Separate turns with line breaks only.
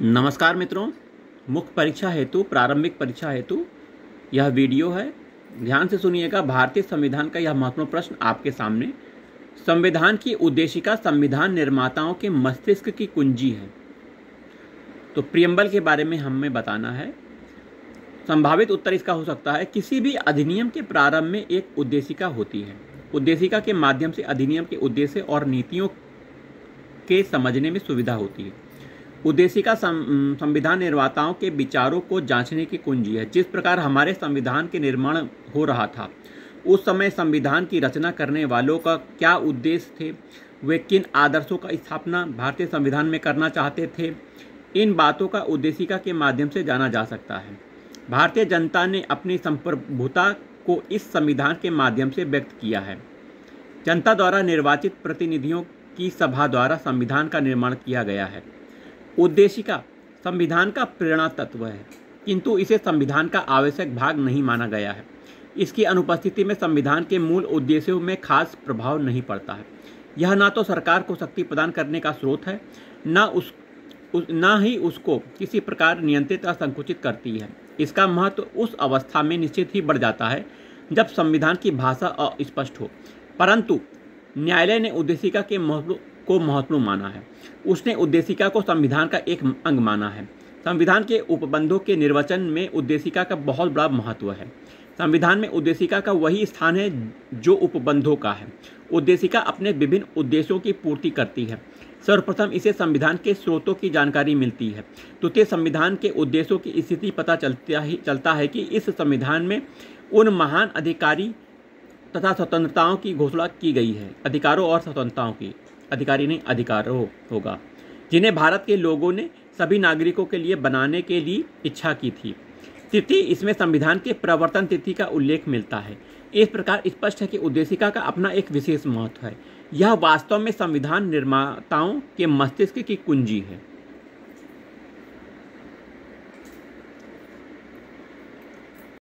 नमस्कार मित्रों, मुख्य परीक्षा हेतु प्रारंभिक परीक्षा हेतु यह वीडियो है। ध्यान से सुनिएगा। भारतीय संविधान का यह महत्वपूर्ण प्रश्न आपके सामने। संविधान की उद्देशिका संविधान निर्माताओं के मस्तिष्क की कुंजी है। तो प्रियम्बल के बारे में हमें बताना है। संभावित उत्तर इसका हो सकता है, किसी भी अधिनियम के प्रारंभ में एक उद्देशिका होती है। उद्देशिका के माध्यम से अधिनियम के उद्देश्य और नीतियों के समझने में सुविधा होती है। उद्देशिका संविधान निर्माताओं के विचारों को जांचने की कुंजी है। जिस प्रकार हमारे संविधान के निर्माण हो रहा था, उस समय संविधान की रचना करने वालों का क्या उद्देश्य थे, वे किन आदर्शों का स्थापना भारतीय संविधान में करना चाहते थे, इन बातों का उद्देशिका के माध्यम से जाना जा सकता है। भारतीय जनता ने अपनी संप्रभुता को इस संविधान के माध्यम से व्यक्त किया है। जनता द्वारा निर्वाचित प्रतिनिधियों की सभा द्वारा संविधान का निर्माण किया गया है। उद्देशिका संविधान का प्रेरणा तत्व है, किंतु इसे संविधान का आवश्यक भाग नहीं माना गया है। इसकी अनुपस्थिति में संविधान के मूल उद्देश्यों में खास प्रभाव नहीं पड़ता है। यह ना तो सरकार को शक्ति प्रदान करने का स्रोत है, ना ही उसको किसी प्रकार नियंत्रित या संकुचित करती है। इसका महत्व उस अवस्था में निश्चित ही बढ़ जाता है जब संविधान की भाषा अस्पष्ट हो। परंतु न्यायालय ने उद्देशिका के को महत्वपूर्ण माना है। उसने उद्देशिका को संविधान का एक अंग माना है। संविधान के उपबंधों के निर्वचन में उद्देशिका का बहुत बड़ा महत्व है। संविधान में उद्देशिका का वही स्थान है जो उपबंधों का है। उद्देशिका अपने विभिन्न उद्देश्यों की पूर्ति करती है। सर्वप्रथम इसे संविधान के स्रोतों की जानकारी मिलती है। द्वितीय, संविधान के उद्देश्यों की स्थिति पता चलता है कि इस संविधान में उन महान अधिकारी तथा स्वतंत्रताओं की घोषणा की गई है। अधिकारों और स्वतंत्रताओं की, अधिकारी नहीं अधिकारों होगा, जिन्हें भारत के लोगों ने सभी नागरिकों के लिए बनाने के लिए इच्छा की थी। तृतीय, इसमें संविधान के प्रवर्तन तिथि का उल्लेख मिलता है। इस प्रकार स्पष्ट है कि उद्देशिका का अपना एक विशेष महत्व है। यह वास्तव में संविधान निर्माताओं के मस्तिष्क की कुंजी है।